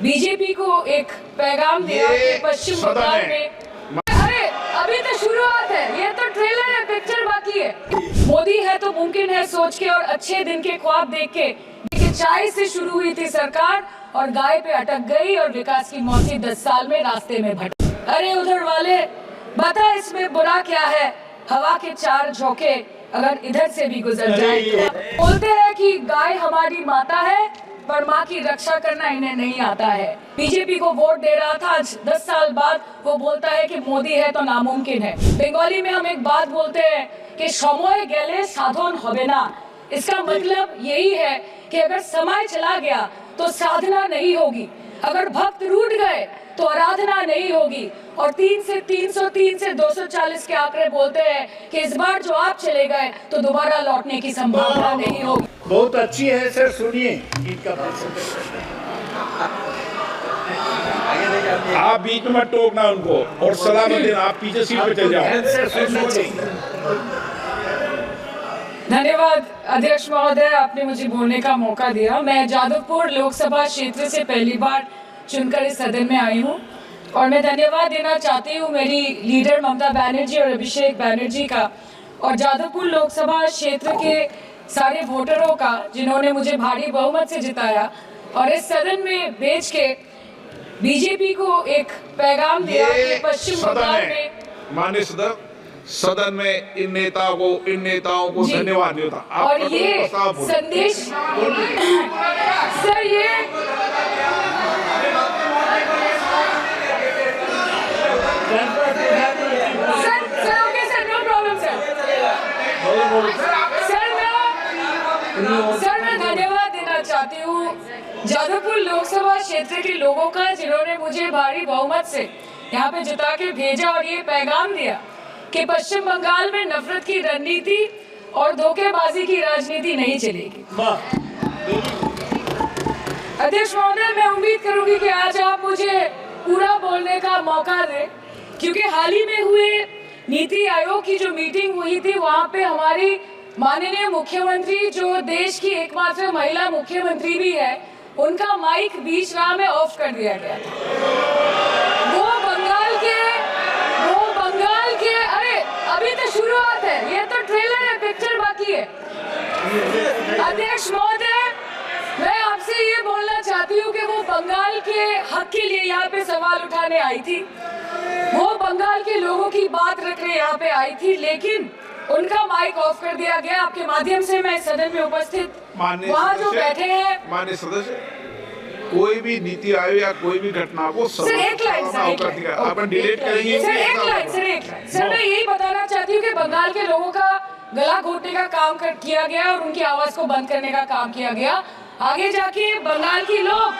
BJP को एक पैगाम दिया कि पश्चिम बंगाल में, अरे अभी तो शुरुआत है, ये तो ट्रेलर है, पिक्चर बाकी है। मोदी है तो मुमकिन है सोच के और अच्छे दिन के ख्वाब देख के। देखिए, चाय से शुरू हुई थी सरकार और गाय पे अटक गई और विकास की मौसी 10 साल में रास्ते में भटक। अरे उधर वाले, बता इसमें बुरा क्या है, हवा के 4 झोंके अगर इधर से भी गुजर जाए तो। बोलते हैं कि गाय हमारी माता है, पर माँ की रक्षा करना इन्हें नहीं आता है। बीजेपी को वोट दे रहा था, आज 10 साल बाद वो बोलता है कि मोदी है तो नामुमकिन है। बंगाली में हम एक बात बोलते हैं कि समय गेले साधन होबे ना। इसका मतलब यही है कि अगर समय चला गया तो साधना नहीं होगी, अगर भक्त रूठ गए तो आराधना नहीं होगी। और 3 से 303 से 240 के आंकड़े बोलते हैं कि इस बार जो आप चले गए तो दोबारा लौटने की संभावना नहीं होगी। बहुत अच्छी है सर, सुनिए इनका। आप बीच में टोकना उनको और सलाह मत देना, आप पीछे सीट पे चल जाओ। धन्यवाद अध्यक्ष महोदय, आपने मुझे बोलने का मौका दिया। मैं जादवपुर लोकसभा क्षेत्र से पहली बार चुनकर इस सदन में आई हूँ और मैं धन्यवाद देना चाहती हूँ मेरी लीडर ममता बनर्जी और अभिषेक बनर्जी का, और जादवपुर लोकसभा क्षेत्र के सारे वोटरों का जिन्होंने मुझे भारी बहुमत से जिताया और इस सदन में भेज के बीजेपी को एक पैगाम दिया कि पश्चिम बंगाल में। माननीय सदन में इन नेताओं को धन्यवाद नहीं होता। और ये संदेश सर, ये सर मैं धन्यवाद देना चाहती हूँ जादवपुर लोकसभा क्षेत्र के लोगों का जिन्होंने मुझे भारी बहुमत से यहाँ पे जिता के भेजा और ये पैगाम दिया कि पश्चिम बंगाल में नफरत की रणनीति और धोखेबाजी की राजनीति नहीं चलेगी। अध्यक्ष महोदय, मैं उम्मीद करूंगी कि आज आप मुझे पूरा बोलने का मौका दें, क्योंकि हाल ही में हुए नीति आयोग की जो मीटिंग हुई थी वहां पे हमारी माननीय मुख्यमंत्री, जो देश की एकमात्र महिला मुख्यमंत्री भी है, उनका माइक बीच राह में ऑफ कर दिया गया था। वो बंगाल के, अरे अभी तो शुरुआत है, ये तो ट्रेलर है, पिक्चर बाकी है। अध्यक्ष महोदय, मैं आपसे ये बोलना चाहती हूँ कि वो बंगाल के हक के लिए यहाँ पे सवाल उठाने आई थी, वो बंगाल के लोगों की बात रखने यहाँ पे आई थी, लेकिन उनका माइक ऑफ कर दिया गया। आपके माध्यम से मैं सदन में उपस्थित वहाँ जो बैठे हैं माननीय सदस्य, कोई भी नीति आयोग या कोई भी घटना को सर एक लाइन अपन डिलीट करेंगे। सर मैं यही बताना चाहती हूँ कि बंगाल के लोगों का गला घोटने का काम किया गया और उनकी आवाज को बंद करने का काम किया गया। आगे जाके बंगाल के लोग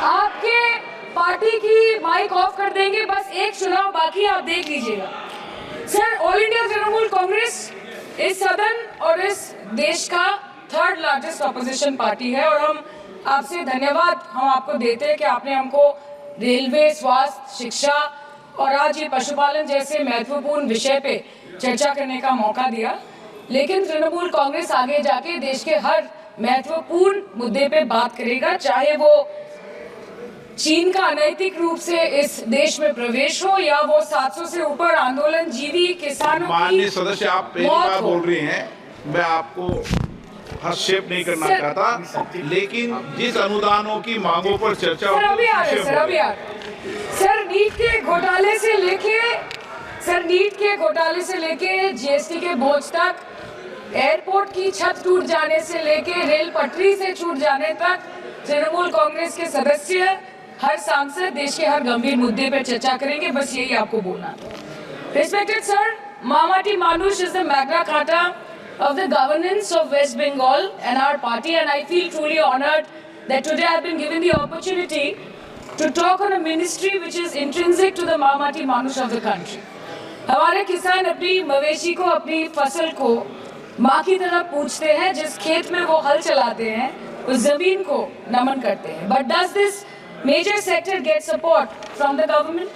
आपके पार्टी की माइक ऑफ कर देंगे, बस एक चुनाव बाकी, आप देख लीजिएगा। Sir, all India Trinamool Congress इस सदन और इस देश का 3rd लार्जेस्ट ऑपोजिशन पार्टी है और हम आपसे धन्यवाद हम आपको देते हैं कि आपने हमको रेलवे, स्वास्थ्य, शिक्षा और आज ये पशुपालन जैसे महत्वपूर्ण विषय पे चर्चा करने का मौका दिया। लेकिन तृणमूल कांग्रेस आगे जाके देश के हर महत्वपूर्ण मुद्दे पे बात करेगा, चाहे वो चीन का अनैतिक रूप से इस देश में प्रवेश हो या वो 700 से ऊपर आंदोलन जीवी किसानों की। माननीय सदस्य, आप पहली बार बोल रही हैं, मैं आपको हस्तक्षेप नहीं करना चाहता, लेकिन जिस अनुदानों की मांगों पर चर्चा सर नीट के घोटाले से लेके जीएसटी के बोझ तक, एयरपोर्ट की छत टूट जाने से लेके रेल पटरी से छूट जाने तक, तृणमूल कांग्रेस के सदस्य, हर सांसद देश के हर गंभीर मुद्दे पर चर्चा करेंगे। बस यही आपको बोलना था। Respected sir, Mamati Manush is the Magna Carta of the governance of West Bengal and our party, and I feel truly honored that today I have been given the opportunity to talk on a ministry which is intrinsic to the Mamati Manush of the country. हमारे किसान अपनी मवेशी को, अपनी फसल को माँ की तरह पूछते हैं, जिस खेत में वो हल चलाते हैं उस जमीन को नमन करते हैं। But does this major sector get support from the government?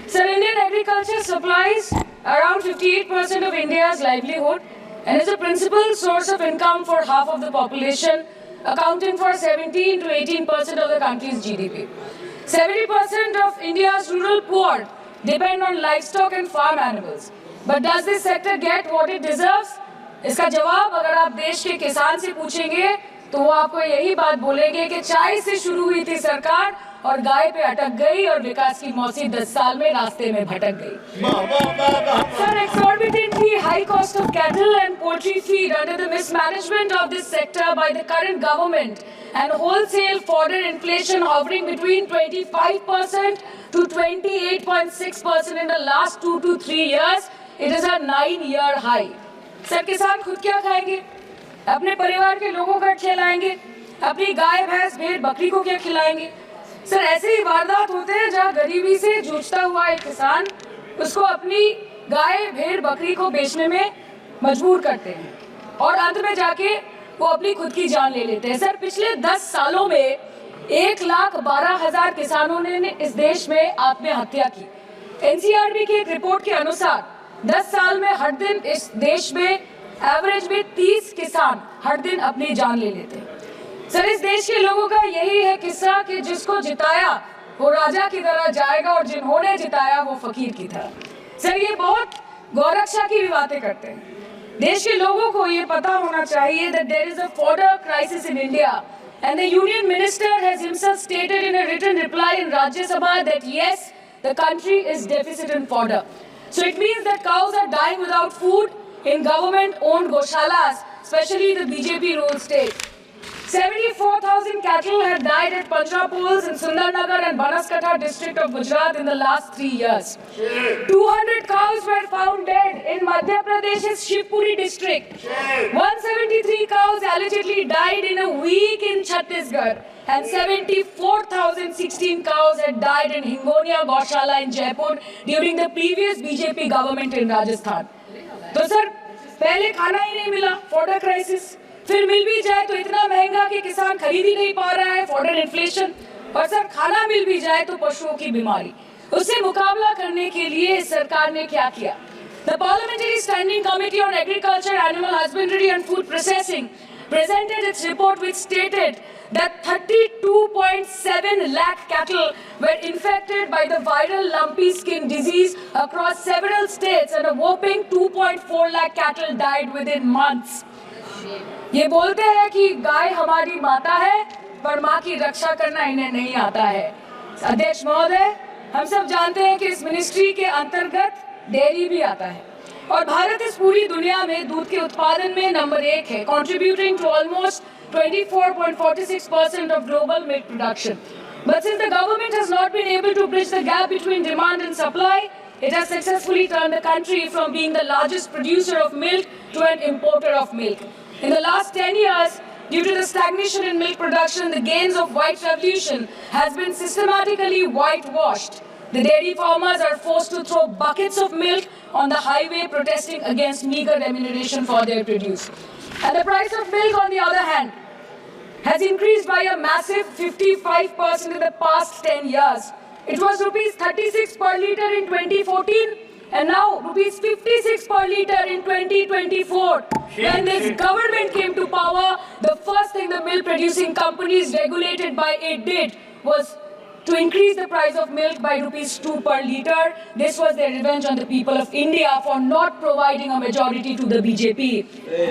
Sir, Indian agriculture supplies around 58% of India's livelihood and is a principal source of income for half of the population, accounting for 17 to 18% of the country's GDP. 70% of India's rural poor depend on livestock and farm animals. But does this sector get what it deserves? इसका जवाब अगर आप देश के किसान से पूछेंगे तो वो आपको यही बात बोलेंगे कि चाय से शुरू हुई थी सरकार और गाय पे अटक गई और विकास की मौसी 10 साल में रास्ते में भटक गई। Sir, exorbitantly high cost of cattle and poultry feed under the mismanagement of this sector by the current government and wholesale fodder inflation hovering between 25% to 28.6% in the last 2 to 3 years, it is a 9-year high. Sir किसान खुद क्या खाएंगे? अपने परिवार के लोगों का खिलाएंगे? अपनी गाय भैंस भेड़ बकरी को क्या खिलाएंगे? सर ऐसे ही वारदात होते हैं जहां गरीबी से जूझता हुआ एक किसान उसको अपनी गाय भेड़ बकरी को बेचने में मजबूर करते हैं और अंत में जाके वो अपनी खुद की जान ले लेते हैं। सर पिछले 10 सालों में 1,12,000 किसानों ने इस देश में आत्महत्या की। एनसीआरबी की एक रिपोर्ट के अनुसार 10 साल में हर दिन इस देश में एवरेज में 30 किसान हर दिन अपनी जान ले लेते हैं। सर इस देश के लोगों का यही है किस्सा कि जिसको जिताया वो राजा की तरह जाएगा और जिन्होंने जिताया वो फकीर की तरह। सर ये बहुत गौरक्षा की भी बातें करते हैं। देश के लोगों को ये पता होना चाहिए that there is a fodder crisis in India and the union minister has himself stated in a written reply in Rajya Sabha that yes, the country is deficit in fodder. So it means that cows are dying without food in government-owned goshalas, especially the BJP-ruled state. 74,000 cattle had died at Panchapools in Sundarnagar and Banaskantha district of Gujarat in the last 3 years. 200 cows were found dead in Madhya Pradesh's Shivpuri district. 173 cows allegedly died in a week in Chhattisgarh. And 74,016 cows had died in Hingonia Gaushala in Jaipur during the previous BJP government in Rajasthan. तो sir पहले खाना ही नहीं मिला, fodder crisis, फिर मिल भी जाए तो इतना महंगा कि किसान खरीद ही नहीं पा रहा है, फॉडर इन्फ्लेशन, और सर खाना मिल भी जाए तो पशुओं की बीमारी। उससे मुकाबला करने के लिए सरकार ने क्या किया? The Parliamentary Standing Committee on Agriculture, Animal Husbandry and Food Processing presented its report which stated that 32.7 lakh cattle were infected by the viral lumpy skin disease across several states and a whopping 2.4 lakh cattle died within months. ये बोलते हैं कि गाय हमारी माता है पर माँ की रक्षा करना इन्हें नहीं आता है। अध्यक्ष महोदय, हम सब जानते हैं कि इस मिनिस्ट्री के अंतर्गत डेयरी भी आता है और भारत इस पूरी दुनिया में दूध के उत्पादन में नंबर 1 है, contributing to almost 24.46% of global milk production. But since the government has not been able to bridge the gap between demand and supply, it has successfully turned the country from being the largest producer of milk to an importer of milk. In the last 10 years, due to the stagnation in milk production, the gains of white revolution has been systematically whitewashed. The dairy farmers are forced to throw buckets of milk on the highway protesting against meager remuneration for their produce. And the price of milk, on the other hand, has increased by a massive 55% in the past 10 years. It was rupees 36 per litre in 2014 and now rupees 56 per litre in 2024. When this government came to power, the first thing the milk producing companies regulated by it did was to increase the price of milk by rupees 2 per litre. This was their revenge on the people of India for not providing a majority to the BJP.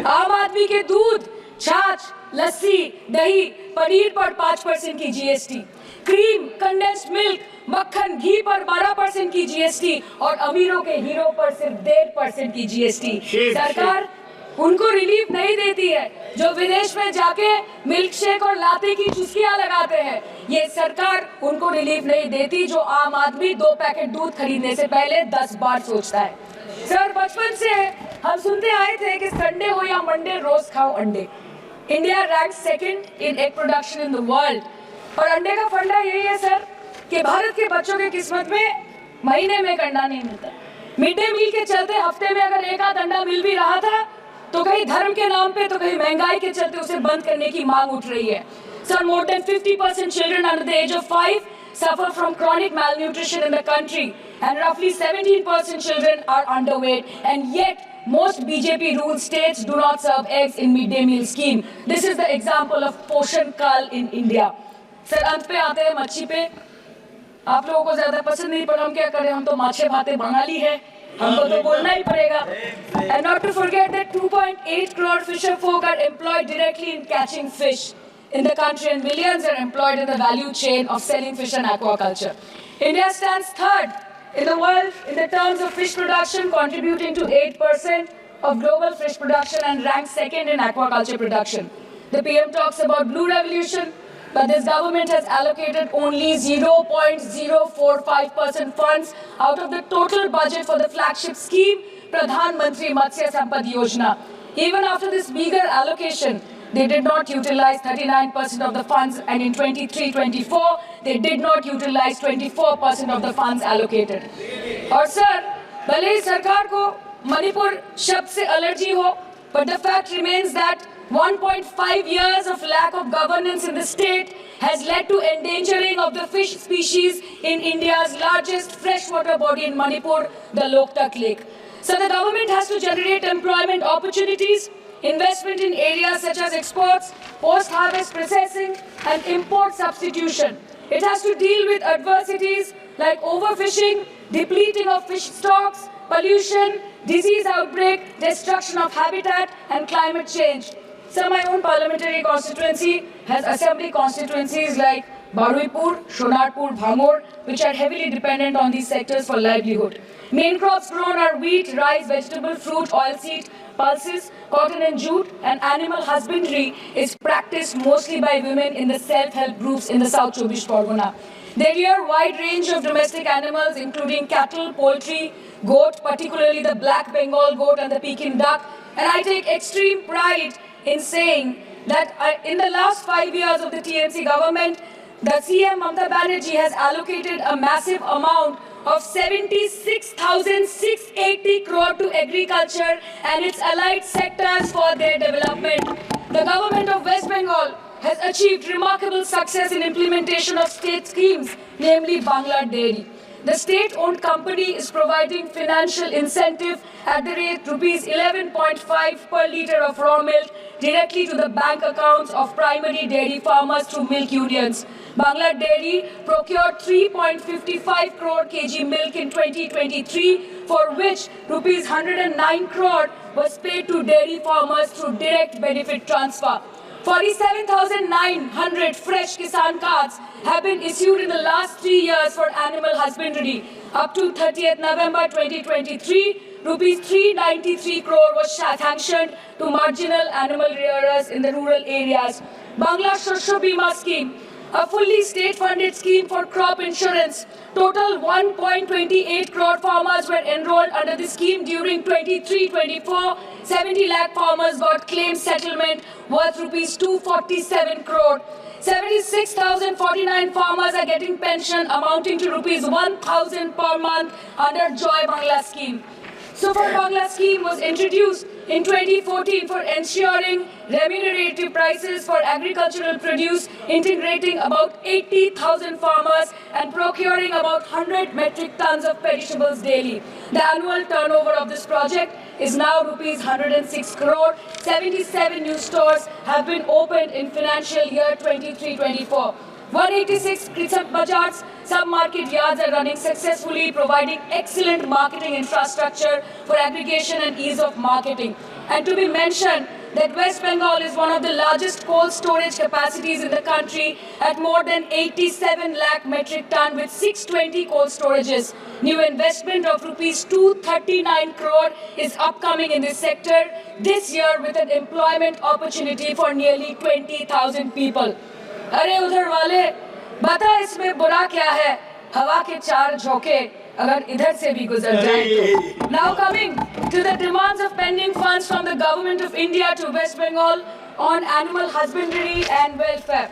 आम आदमी के दूध, छाछ, लस्सी, दही, पनीर पर 5% की GST, cream, condensed milk, मक्खन, घी पर 12% की GST और अमीरों के हीरो पर सिर्फ 1.5% की GST। सरकार उनको रिलीफ नहीं देती है जो विदेश में जाके मिल्क शेक और लाते की चुस्कियां लगाते हैं। ये सरकार उनको रिलीफ नहीं देती जो आम आदमी 2 पैकेट दूध खरीदने से पहले 10 बार सोचता है। सर बचपन से हम सुनते आए थे कि संडे हो या मंडे रोज खाओ अंडे। India rank second in egg production in the world और अंडे का फंडा यही है सर कि भारत के बच्चों की किस्मत में महीने में एक अंडा नहीं मिलता। मिड डे मील के चलते हफ्ते में अगर एक आध अंडा मिल भी रहा था तो कहीं धर्म के नाम पे तो कहीं महंगाई के चलते उसे बंद करने की मांग उठ रही है। Sir, more than 50% children under the age of 5 suffer from chronic malnutrition in the country and roughly 17% children are underweight and yet most BJP ruled states do not serve eggs in midday meal scheme. This is the example of Poshan Kal in India. Sir, अंत पे आते हैं मच्छी पे। आप लोगों को ज्यादा पसंद नहीं, पर हम क्या करें, हम तो माछे भाते बंगाली है, हमको तो बोलना ही पड़ेगा. And not to forget that 2.8 crore fisher folk are employed directly in catching fish in the country, and millions are employed in the value chain of selling fish and aquaculture. India stands third in the world in the terms of fish production, contributing to 8% of global fish production and ranks second in aquaculture production. The PM talks about blue revolution, but this government has allocated only 0.045% funds out of the total budget for the flagship scheme, Pradhan Mantri Matsya Sampad Yojana. Even after this meager allocation, they did not utilize 39% of the funds, and in 23-24, they did not utilize 24% of the funds allocated. और sir, भले ही सरकार को मणिपुर शब्द से allergy हो, but the fact remains that 1.5 years of lack of governance in the state has led to endangering of the fish species in India's largest freshwater body in Manipur, the Loktak Lake. So the government has to generate employment opportunities, investment in areas such as exports, post-harvest processing, and import substitution. It has to deal with adversities like overfishing, depleting of fish stocks, pollution, disease outbreak, destruction of habitat, and climate change. So my own parliamentary constituency has assembly constituencies like Baruipur, Shonarpur, Bhangur, which are heavily dependent on these sectors for livelihood. Main crops grown are wheat, rice, vegetable, fruit, oilseed, pulses, cotton and jute, and animal husbandry is practiced mostly by women in the self-help groups in the South Chobbish Pargana. They rear a wide range of domestic animals, including cattle, poultry, goat, particularly the black Bengal goat and the Peking duck. And I take extreme pride in saying that in the last 5 years of the TMC government, the CM Mamata Banerjee has allocated a massive amount of 76,680 crore to agriculture and its allied sectors for their development. The government of West Bengal has achieved remarkable success in implementation of state schemes, namely Bangla Dairy. The state-owned company is providing financial incentive at the rate rupees 11.5 per litre of raw milk directly to the bank accounts of primary dairy farmers through milk unions. Bangla Dairy procured 3.55 crore kg milk in 2023, for which rupees 109 crore was paid to dairy farmers through direct benefit transfer. 47,900 fresh Kisan cards have been issued in the last 3 years for animal husbandry. Up to 30th November 2023, rupees 393 crore was sanctioned to marginal animal rearers in the rural areas. Bangla Shosho Bima Scheme, a fully state-funded scheme for crop insurance. Total 1.28 crore farmers were enrolled under the scheme during 23-24. 70 lakh farmers got claim settlement worth rupees 247 crore. 76,049 farmers are getting pension amounting to rupees 1,000 per month under Joy Bangla scheme. Super Bangla scheme was introduced in 2014 for ensuring remunerative prices for agricultural produce, integrating about 80,000 farmers and procuring about 100 metric tons of perishables daily. The annual turnover of this project is now rupees 106 crore. 77 new stores have been opened in financial year 23-24. 186 Krishan Bajars sub-market yards are running successfully, providing excellent marketing infrastructure for aggregation and ease of marketing. And to be mentioned that West Bengal is one of the largest cold storage capacities in the country at more than 87 lakh metric ton with 620 cold storages. New investment of rupees 239 crore is upcoming in this sector this year with an employment opportunity for nearly 20,000 people. अरे उधर वाले बता इसमें बुरा क्या है, हवा के चार झोंके अगर इधर से भी गुजर जाए तो. Now coming to the demands of pending funds from the government of India to West Bengal on animal husbandry and welfare.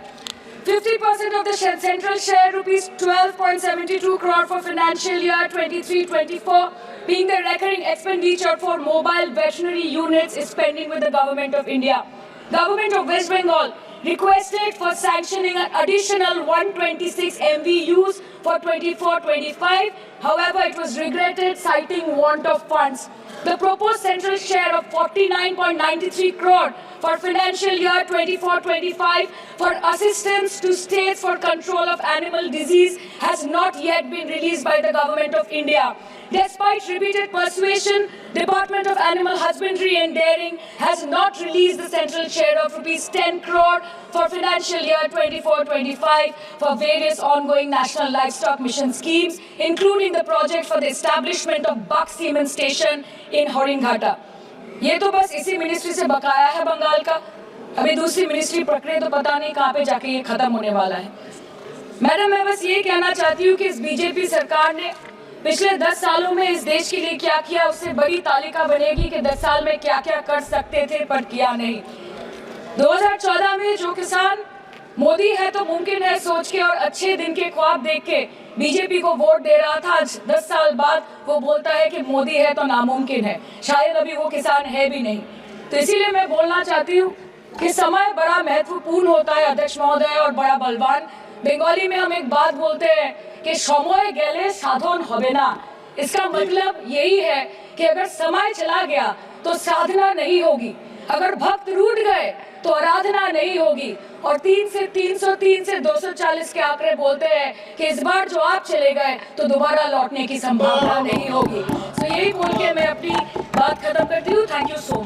50% of the central share, rupees 12.72 crore for financial year 23-24, being the recurring expenditure for mobile veterinary units, is pending with the government of India. Government of West Bengal requested for sanctioning an additional 126 MVUs for 24-25. However, it was regretted, citing want of funds. The proposed central share of 49.93 crore for financial year 24-25 for assistance to states for control of animal disease has not yet been released by the Government of India. Despite repeated persuasion, Department of Animal Husbandry and Dairying has not released the central share of rupees 10 crore for financial year 24-25 for various ongoing national livestock mission schemes, including the project for the establishment of Buck Semen Station in Horinghatta. ये तो बस इसी ministry से बकाया है बंगाल का. अभी दूसरी मिनिस्ट्री प्रक्रिया तो पता नहीं कहाँ पे जाके ये खत्म होने वाला है. मैडम, मैं बस ये कहना चाहती हूँ कि इस बीजेपी सरकार ने पिछले 10 सालों में इस देश के लिए क्या किया, उससे बड़ी तालिका बनेगी कि 10 साल में क्या क्या कर सकते थे पर किया नहीं. 2014 में जो किसान मोदी है तो मुमकिन है सोच के और अच्छे दिन के ख्वाब देख के बीजेपी को वोट दे रहा था, आज 10 साल बाद वो बोलता है कि मोदी है तो नामुमकिन है. शायद अभी वो किसान है भी नहीं. तो इसीलिए मैं बोलना चाहती हूँ कि समय बड़ा महत्वपूर्ण होता है अध्यक्ष महोदय और बड़ा बलवान. बंगाली में हम एक बात बोलते हैं कि समय गेले साधन होबे ना. इसका मतलब यही है कि अगर समय चला गया तो साधना नहीं होगी, अगर भक्त रूठ गए तो आराधना नहीं होगी. और 3 से 303 से 240 के आंकड़े बोलते हैं कि इस बार जो आप चले गए तो दोबारा लौटने की संभावना नहीं होगी. तो यही बोल के मैं अपनी बात खत्म करती हूँ. Thank you so much.